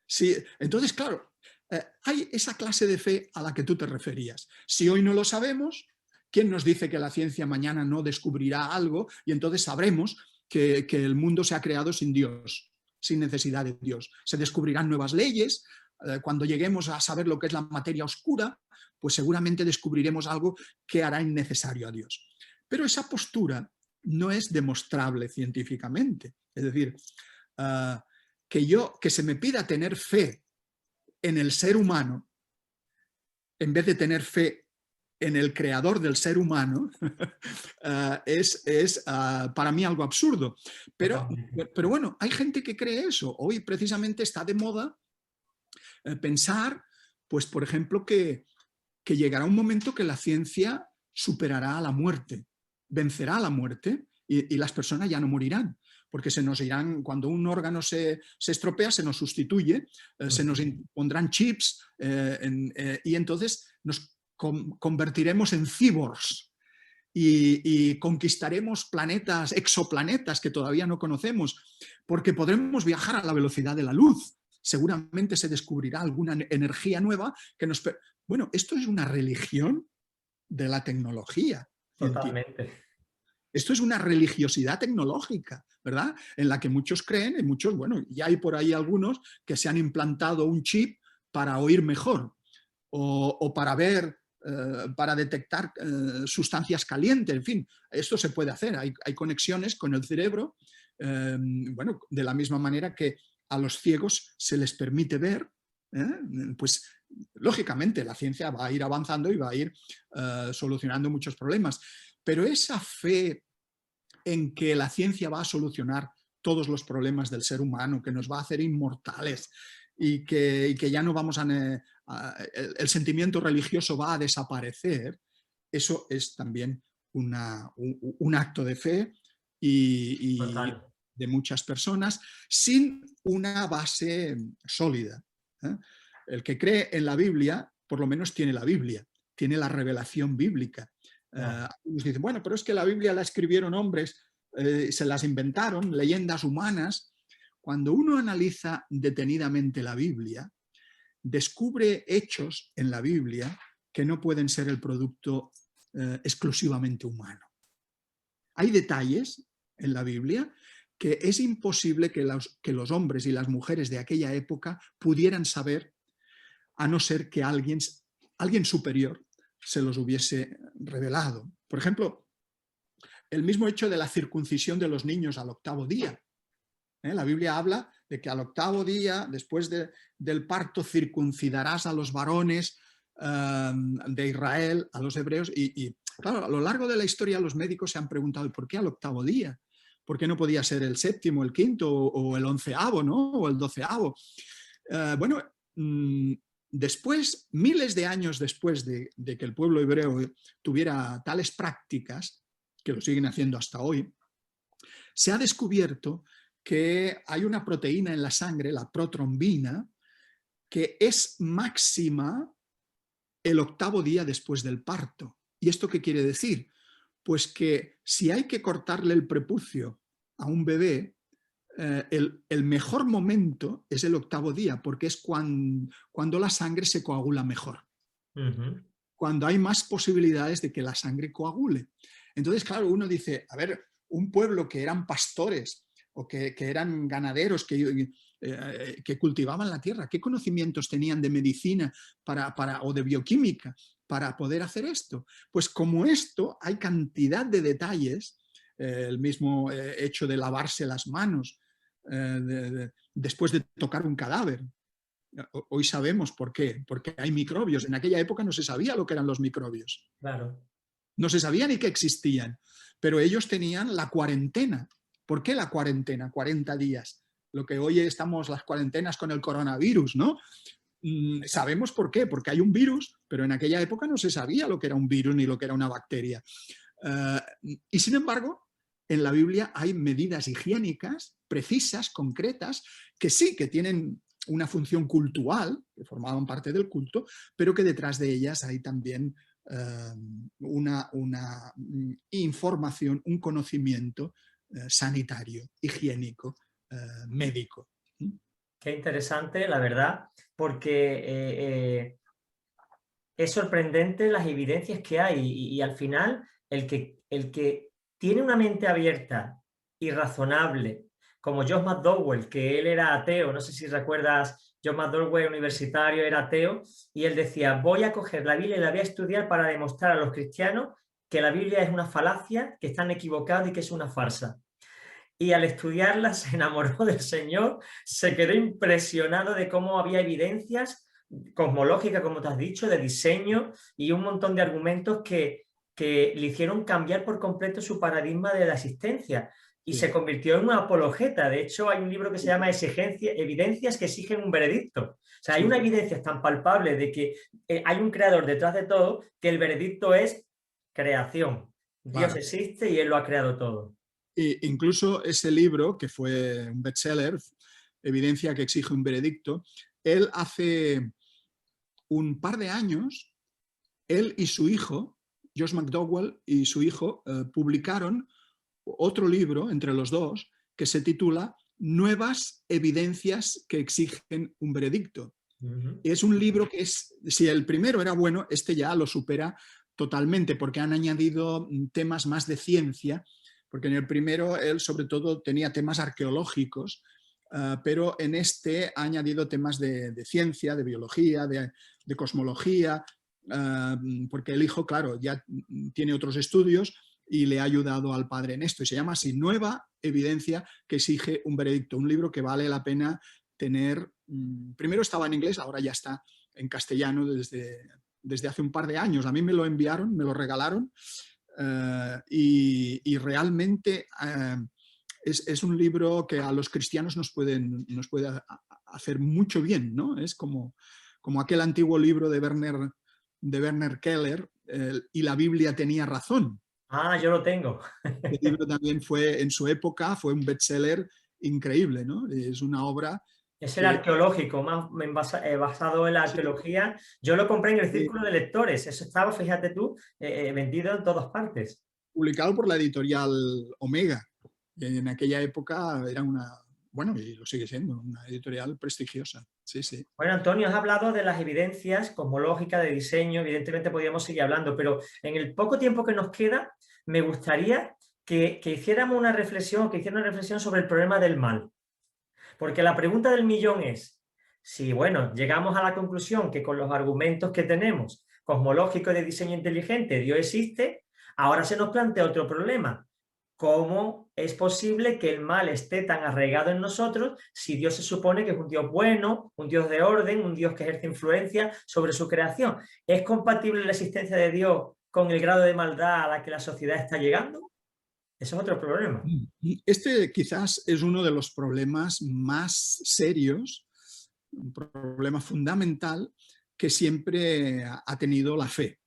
Sí, entonces, claro, hay esa clase de fe a la que tú te referías. Si hoy no lo sabemos, ¿quién nos dice que la ciencia mañana no descubrirá algo y entonces sabremos que el mundo se ha creado sin Dios, sin necesidad de Dios? Se descubrirán nuevas leyes. Cuando lleguemos a saber lo que es la materia oscura, pues seguramente descubriremos algo que hará innecesario a Dios. Pero esa postura no es demostrable científicamente. Es decir, que se me pida tener fe en el ser humano en vez de tener fe en el creador del ser humano es para mí algo absurdo. Pero bueno, hay gente que cree eso. Hoy precisamente está de moda pensar, pues por ejemplo, que llegará un momento que la ciencia superará a la muerte, vencerá a la muerte y las personas ya no morirán, porque se nos irán, cuando un órgano se estropea, se nos sustituye, se nos pondrán chips y entonces nos convertiremos en cyborgs y conquistaremos planetas, exoplanetas que todavía no conocemos, porque podremos viajar a la velocidad de la luz. Seguramente se descubrirá alguna energía nueva que nos... Bueno, esto es una religión de la tecnología. Totalmente. Esto es una religiosidad tecnológica, ¿verdad? En la que muchos creen, y muchos, bueno, ya hay por ahí algunos que se han implantado un chip para oír mejor o para ver, para detectar sustancias calientes, en fin, esto se puede hacer, hay conexiones con el cerebro, bueno, de la misma manera que a los ciegos se les permite ver, pues lógicamente la ciencia va a ir avanzando y va a ir solucionando muchos problemas, pero esa fe en que la ciencia va a solucionar todos los problemas del ser humano, que nos va a hacer inmortales y que ya no vamos el sentimiento religioso va a desaparecer, eso es también un acto de fe y Total. de muchas personas sin una base sólida. El que cree en la Biblia, por lo menos tiene la Biblia, tiene la revelación bíblica. Algunos dicen, bueno, pero es que la Biblia la escribieron hombres, se las inventaron, leyendas humanas. Cuando uno analiza detenidamente la Biblia, descubre hechos en la Biblia que no pueden ser el producto exclusivamente humano. Hay detalles en la Biblia que es imposible que los hombres y las mujeres de aquella época pudieran saber, a no ser que alguien superior se los hubiese revelado. Por ejemplo, el mismo hecho de la circuncisión de los niños al 8º día. La Biblia habla de que al 8º día, después del parto, circuncidarás a los varones de Israel, a los hebreos, y claro, a lo largo de la historia los médicos se han preguntado ¿por qué al 8º día? ¿Por qué no podía ser el 7º, el 5º o el 11º, ¿no? O el 12º? Bueno, después, miles de años después de que el pueblo hebreo tuviera tales prácticas, que lo siguen haciendo hasta hoy, se ha descubierto que hay una proteína en la sangre, la protrombina, que es máxima el 8º día después del parto. ¿Y esto qué quiere decir? Pues que si hay que cortarle el prepucio a un bebé, el mejor momento es el 8º día, porque es cuando la sangre se coagula mejor. Cuando hay más posibilidades de que la sangre coagule. Entonces, claro, uno dice, a ver, un pueblo que eran pastores o que eran ganaderos, que cultivaban la tierra, ¿qué conocimientos tenían de medicina o de bioquímica para poder hacer esto? Pues como esto, hay cantidad de detalles, el mismo hecho de lavarse las manos después de tocar un cadáver. Hoy sabemos por qué, porque hay microbios. En aquella época no se sabía lo que eran los microbios. Claro. No se sabía ni que existían, pero ellos tenían la cuarentena. ¿Por qué la cuarentena? 40 días. Lo que hoy estamos las cuarentenas con el coronavirus, ¿no? Sabemos por qué, porque hay un virus, pero en aquella época no se sabía lo que era un virus ni lo que era una bacteria. Y sin embargo, en la Biblia hay medidas higiénicas precisas, concretas, que sí, que tienen una función cultural, que formaban parte del culto, pero que detrás de ellas hay también una información, un conocimiento sanitario, higiénico, médico. Qué interesante, la verdad, porque es sorprendente las evidencias que hay y al final el que tiene una mente abierta y razonable, como John McDowell, que él era ateo, no sé si recuerdas, John McDowell, universitario, era ateo, y él decía, voy a coger la Biblia y la voy a estudiar para demostrar a los cristianos que la Biblia es una falacia, que están equivocados y que es una farsa. Y al estudiarla se enamoró del Señor, se quedó impresionado de cómo había evidencias cosmológicas, como te has dicho, de diseño y un montón de argumentos que le hicieron cambiar por completo su paradigma de la existencia y se convirtió en una apologeta. De hecho, hay un libro que se llama Evidencias que exigen un veredicto. O sea, hay una evidencia tan palpable de que hay un creador detrás de todo que el veredicto es creación. Dios existe y Él lo ha creado todo. E incluso ese libro, que fue un bestseller, Evidencia que exige un veredicto, él hace un par de años, él y su hijo, Josh McDowell y su hijo, publicaron otro libro entre los dos que se titula Nuevas evidencias que exigen un veredicto. Es un libro que si el primero era bueno, este ya lo supera totalmente porque han añadido temas más de ciencia, porque en el primero él sobre todo tenía temas arqueológicos, pero en este ha añadido temas de ciencia, de biología, de cosmología, porque el hijo, claro, ya tiene otros estudios y le ha ayudado al padre en esto. Y se llama así, Nueva evidencia que exige un veredicto. Un libro que vale la pena tener. Primero estaba en inglés, ahora ya está en castellano desde hace un par de años. A mí me lo enviaron, me lo regalaron, y realmente es un libro que a los cristianos nos puede hacer mucho bien, ¿no? Es como aquel antiguo libro de Werner Keller, Y la Biblia tenía razón. Ah, yo lo tengo. El libro también en su época, fue un bestseller increíble, ¿no? Es una obra Es el que arqueológico, basado en la sí, arqueología. Yo lo compré en el sí, círculo de lectores. Eso estaba, fíjate tú, vendido en todas partes. publicado por la editorial Omega. En aquella época era bueno, y lo sigue siendo, una editorial prestigiosa. Sí, sí. Bueno, Antonio, has hablado de las evidencias cosmológicas, de diseño, evidentemente podríamos seguir hablando, pero en el poco tiempo que nos queda, me gustaría que hiciéramos una reflexión, que hiciera una reflexión sobre el problema del mal. Porque la pregunta del millón es, si, bueno, llegamos a la conclusión que con los argumentos que tenemos, cosmológicos de diseño inteligente, Dios existe, ahora se nos plantea otro problema. ¿Cómo es posible que el mal esté tan arraigado en nosotros si Dios se supone que es un Dios bueno, un Dios de orden, un Dios que ejerce influencia sobre su creación? ¿Es compatible la existencia de Dios con el grado de maldad a la que la sociedad está llegando? Eso es otro problema. Este quizás es uno de los problemas más serios, un problema fundamental que siempre ha tenido la fe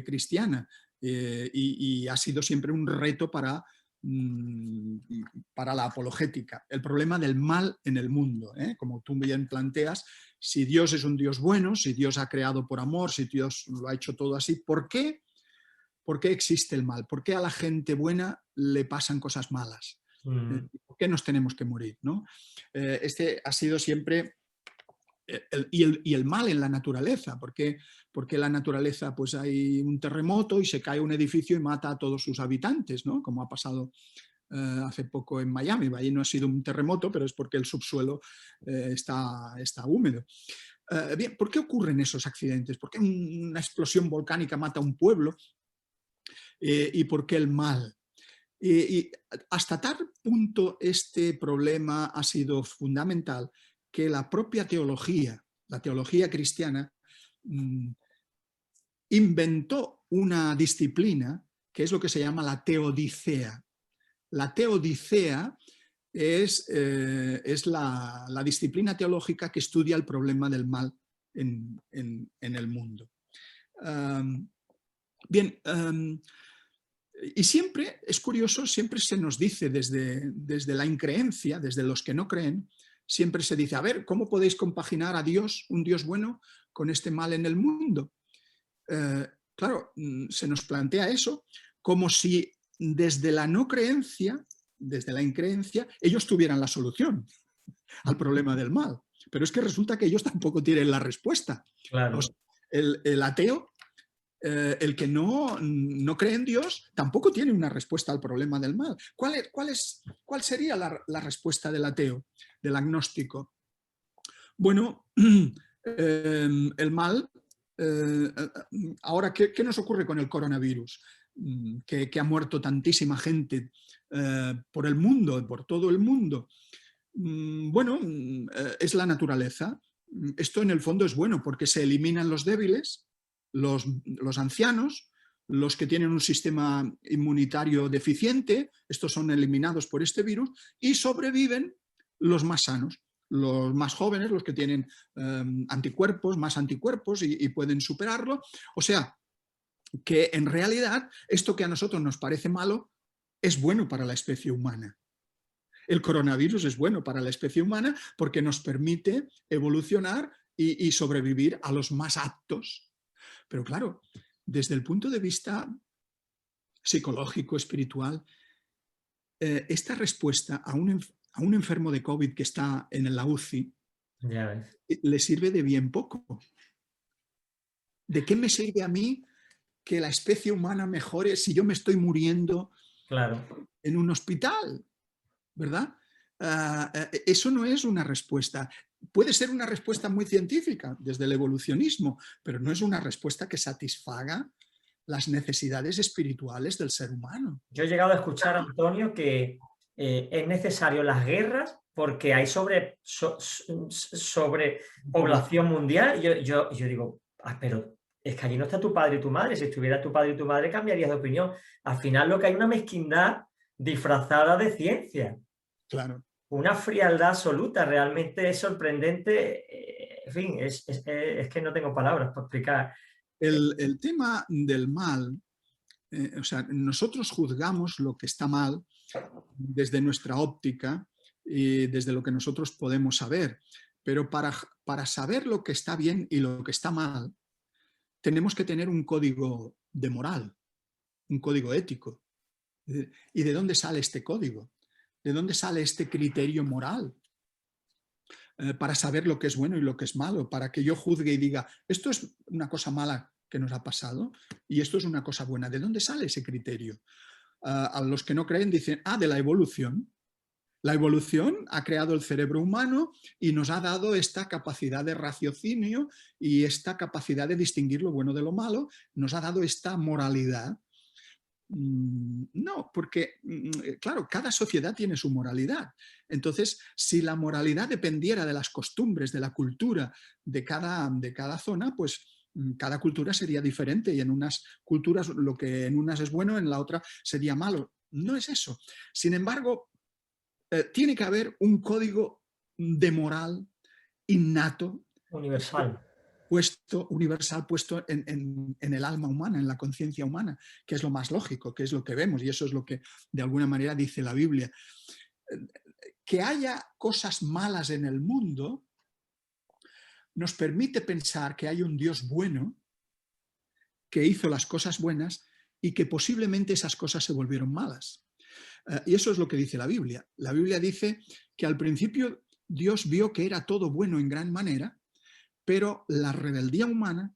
cristiana, y ha sido siempre un reto para la apologética. El problema del mal en el mundo, ¿eh? Como tú bien planteas, si Dios es un Dios bueno, si Dios ha creado por amor, si Dios lo ha hecho todo así, ¿por qué? ¿Por qué existe el mal? ¿Por qué a la gente buena le pasan cosas malas? Mm. ¿Por qué nos tenemos que morir? ¿No? Este ha sido siempre el mal en la naturaleza, porque la naturaleza, pues hay un terremoto y se cae un edificio y mata a todos sus habitantes, ¿no? Como ha pasado hace poco en Miami. Ahí no ha sido un terremoto, pero es porque el subsuelo está húmedo. Bien, ¿por qué ocurren esos accidentes? ¿Por qué una explosión volcánica mata a un pueblo? ¿Y por qué el mal? Y hasta tal punto este problema ha sido fundamental que la propia teología, la teología cristiana, inventó una disciplina que es lo que se llama la teodicea. La teodicea es la disciplina teológica que estudia el problema del mal en el mundo. Bien, y siempre, es curioso, siempre se nos dice desde la increencia, desde los que no creen, siempre se dice, a ver, ¿cómo podéis compaginar a Dios, un Dios bueno, con este mal en el mundo? Claro, se nos plantea eso como si desde la no creencia, desde la increencia, ellos tuvieran la solución al problema del mal. Pero es que resulta que ellos tampoco tienen la respuesta. Claro. O sea, el ateo, el que no cree en Dios, tampoco tiene una respuesta al problema del mal. ¿Cuál sería la respuesta del ateo, del agnóstico? Bueno, el mal, ahora, ¿qué nos ocurre con el coronavirus? Que ha muerto tantísima gente por el mundo, por todo el mundo. Bueno, es la naturaleza. Esto en el fondo es bueno porque se eliminan los débiles, los ancianos, los que tienen un sistema inmunitario deficiente, estos son eliminados por este virus, y sobreviven los más sanos, los más jóvenes, los que tienen anticuerpos, más anticuerpos y pueden superarlo. O sea, que en realidad esto que a nosotros nos parece malo es bueno para la especie humana. El coronavirus es bueno para la especie humana porque nos permite evolucionar y sobrevivir a los más aptos. Pero claro, desde el punto de vista psicológico, espiritual, esta respuesta a un enfermo de COVID que está en la UCI Ya ves. le sirve de bien poco. ¿De qué me sirve a mí que la especie humana mejore si yo me estoy muriendo Claro. en un hospital? ¿Verdad? Eso no es una respuesta. Puede ser una respuesta muy científica desde el evolucionismo, pero no es una respuesta que satisfaga las necesidades espirituales del ser humano. Yo he llegado a escuchar, Antonio, que es necesario las guerras porque hay sobrepoblación mundial. Yo digo, pero es que allí no está tu padre y tu madre. Si estuviera tu padre y tu madre, cambiarías de opinión. Al final lo que hay es una mezquindad disfrazada de ciencia. Claro. Una frialdad absoluta, realmente es sorprendente. En fin, es que no tengo palabras para explicar. El tema del mal, o sea, nosotros juzgamos lo que está mal desde nuestra óptica y desde lo que nosotros podemos saber, pero para saber lo que está bien y lo que está mal, tenemos que tener un código de moral, un código ético. ¿Y de dónde sale este código? ¿De dónde sale este criterio moral? Para saber lo que es bueno y lo que es malo, para que yo juzgue y diga, esto es una cosa mala que nos ha pasado y esto es una cosa buena. ¿De dónde sale ese criterio? A los que no creen dicen, de la evolución. La evolución ha creado el cerebro humano y nos ha dado esta capacidad de raciocinio y esta capacidad de distinguir lo bueno de lo malo, nos ha dado esta moralidad. No, porque, claro, cada sociedad tiene su moralidad. Entonces, si la moralidad dependiera de las costumbres, de la cultura de cada zona, pues cada cultura sería diferente y en unas culturas lo que en unas es bueno, en la otra sería malo. No es eso. Sin embargo, tiene que haber un código de moral innato, Universal. universal, puesto en el alma humana, en la conciencia humana, que es lo más lógico, que es lo que vemos, y eso es lo que de alguna manera dice la Biblia. Que haya cosas malas en el mundo nos permite pensar que hay un Dios bueno que hizo las cosas buenas y que posiblemente esas cosas se volvieron malas. Y eso es lo que dice la Biblia. La Biblia dice que al principio Dios vio que era todo bueno en gran manera, pero la rebeldía humana,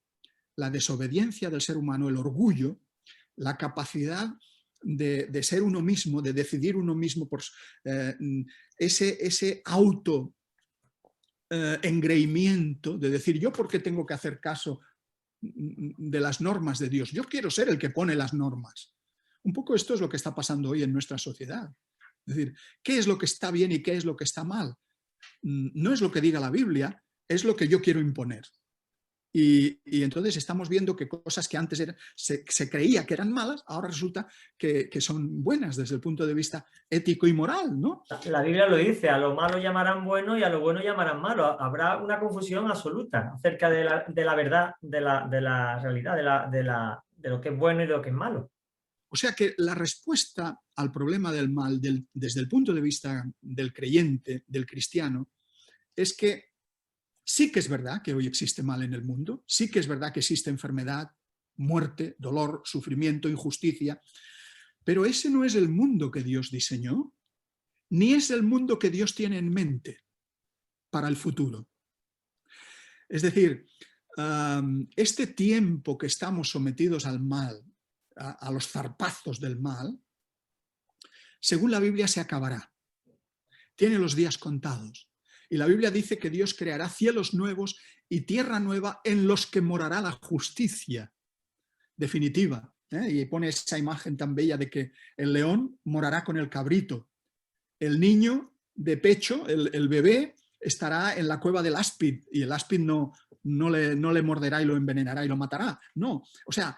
la desobediencia del ser humano, el orgullo, la capacidad de ser uno mismo, de decidir uno mismo, por ese auto engreimiento de decir, ¿yo por qué tengo que hacer caso de las normas de Dios? Yo quiero ser el que pone las normas. Un poco esto es lo que está pasando hoy en nuestra sociedad. Es decir, ¿qué es lo que está bien y qué es lo que está mal? No es lo que diga la Biblia, es lo que yo quiero imponer. Y entonces estamos viendo que cosas que antes se creía que eran malas, ahora resulta que son buenas desde el punto de vista ético y moral, ¿no? La Biblia lo dice, a lo malo llamarán bueno y a lo bueno llamarán malo. Habrá una confusión absoluta acerca de la verdad, de la realidad, de lo que es bueno y lo que es malo. O sea que la respuesta al problema del mal desde el punto de vista del creyente, del cristiano, es que sí que es verdad que hoy existe mal en el mundo, sí que es verdad que existe enfermedad, muerte, dolor, sufrimiento, injusticia, pero ese no es el mundo que Dios diseñó, ni es el mundo que Dios tiene en mente para el futuro. Es decir, este tiempo que estamos sometidos al mal, a los zarpazos del mal, según la Biblia se acabará. Tiene los días contados. Y la Biblia dice que Dios creará cielos nuevos y tierra nueva en los que morará la justicia definitiva. Y pone esa imagen tan bella de que el león morará con el cabrito. El niño de pecho, el bebé, estará en la cueva del áspid y el áspid no le morderá y lo envenenará y lo matará. No, o sea,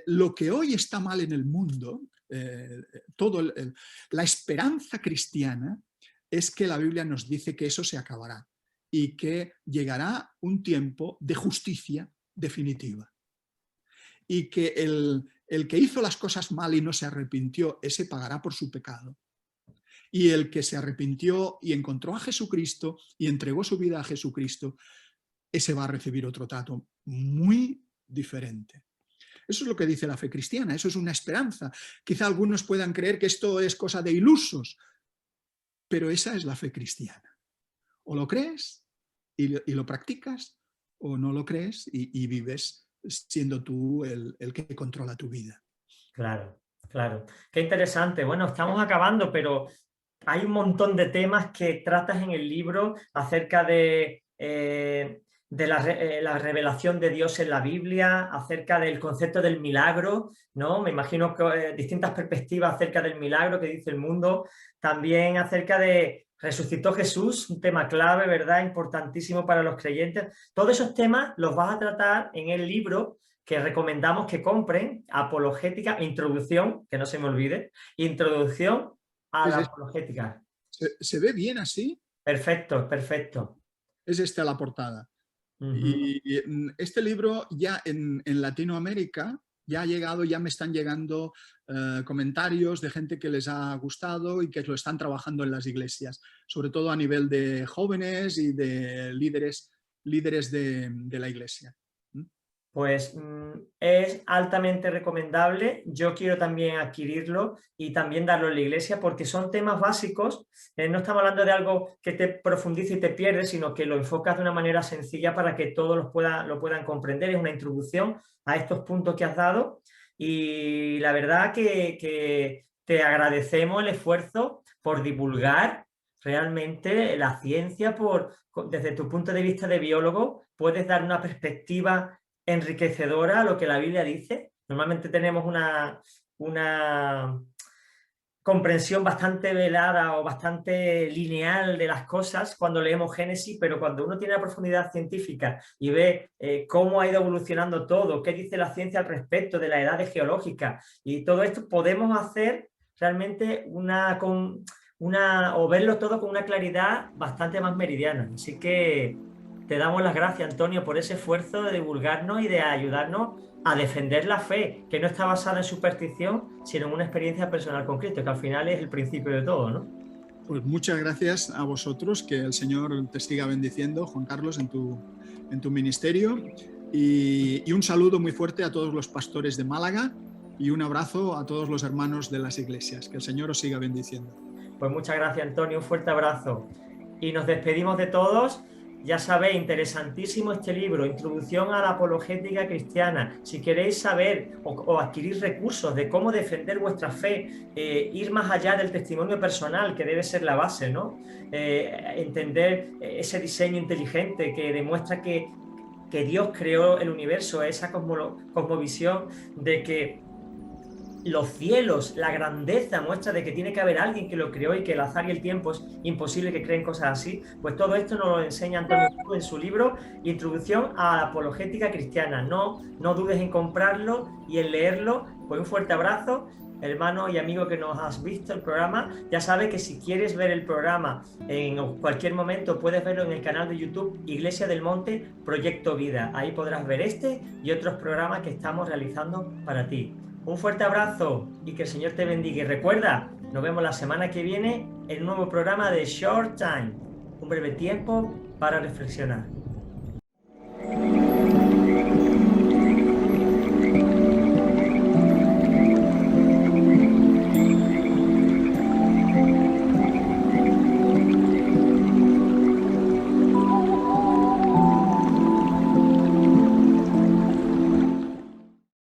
lo que hoy está mal en el mundo, la esperanza cristiana es que la Biblia nos dice que eso se acabará y que llegará un tiempo de justicia definitiva. Y que el que hizo las cosas mal y no se arrepintió, ese pagará por su pecado. Y el que se arrepintió y encontró a Jesucristo y entregó su vida a Jesucristo, ese va a recibir otro trato muy diferente. Eso es lo que dice la fe cristiana, eso es una esperanza. Quizá algunos puedan creer que esto es cosa de ilusos, pero esa es la fe cristiana. O lo crees y lo practicas, o no lo crees y vives siendo tú el que controla tu vida. Claro, claro. Qué interesante. Bueno, estamos acabando, pero hay un montón de temas que tratas en el libro acerca de la revelación de Dios en la Biblia, acerca del concepto del milagro, ¿no? Me imagino que distintas perspectivas acerca del milagro que dice el mundo, también acerca de Resucitó Jesús, un tema clave, ¿verdad? Importantísimo para los creyentes. Todos esos temas los vas a tratar en el libro que recomendamos que compren, Apologética, Introducción, que no se me olvide, Introducción a la Apologética. ¿Se ve bien así? Perfecto, perfecto. Es la portada. Y este libro ya en Latinoamérica ya ha llegado, ya me están llegando comentarios de gente que les ha gustado y que lo están trabajando en las iglesias, sobre todo a nivel de jóvenes y de líderes de la iglesia. Pues es altamente recomendable. Yo quiero también adquirirlo y también darlo en la iglesia porque son temas básicos. No estamos hablando de algo que te profundice y te pierdes, sino que lo enfocas de una manera sencilla para que todos lo puedan comprender. Es una introducción a estos puntos que has dado y la verdad que te agradecemos el esfuerzo por divulgar realmente la ciencia. Desde tu punto de vista de biólogo, puedes dar una perspectiva enriquecedora a lo que la Biblia dice. Normalmente tenemos una comprensión bastante velada o bastante lineal de las cosas cuando leemos Génesis, pero cuando uno tiene la profundidad científica y ve cómo ha ido evolucionando todo, qué dice la ciencia al respecto de las edades geológicas y todo esto, podemos hacer realmente o verlo todo con una claridad bastante más meridiana. Así que te damos las gracias, Antonio, por ese esfuerzo de divulgarnos y de ayudarnos a defender la fe, que no está basada en superstición, sino en una experiencia personal concreta, que al final es el principio de todo, ¿no? Pues muchas gracias a vosotros, que el Señor te siga bendiciendo, Juan Carlos, en tu ministerio. Y un saludo muy fuerte a todos los pastores de Málaga y un abrazo a todos los hermanos de las iglesias. Que el Señor os siga bendiciendo. Pues muchas gracias, Antonio, un fuerte abrazo. Y nos despedimos de todos. Ya sabéis, interesantísimo este libro, Introducción a la Apologética Cristiana. Si queréis saber o adquirir recursos de cómo defender vuestra fe, ir más allá del testimonio personal, que debe ser la base, ¿no? Entender ese diseño inteligente que demuestra que Dios creó el universo, esa cosmovisión de que los cielos, la grandeza muestra de que tiene que haber alguien que lo creó y que el azar y el tiempo es imposible que creen cosas así. Pues todo esto nos lo enseña Antonio en su libro Introducción a la Apologética Cristiana. No dudes en comprarlo y en leerlo. Pues un fuerte abrazo, hermano y amigo que nos has visto el programa. Ya sabes que si quieres ver el programa en cualquier momento puedes verlo en el canal de YouTube Iglesia del Monte Proyecto Vida. Ahí podrás ver este y otros programas que estamos realizando para ti. Un fuerte abrazo y que el Señor te bendiga. Y recuerda, nos vemos la semana que viene en un nuevo programa de Short Time, un breve tiempo para reflexionar.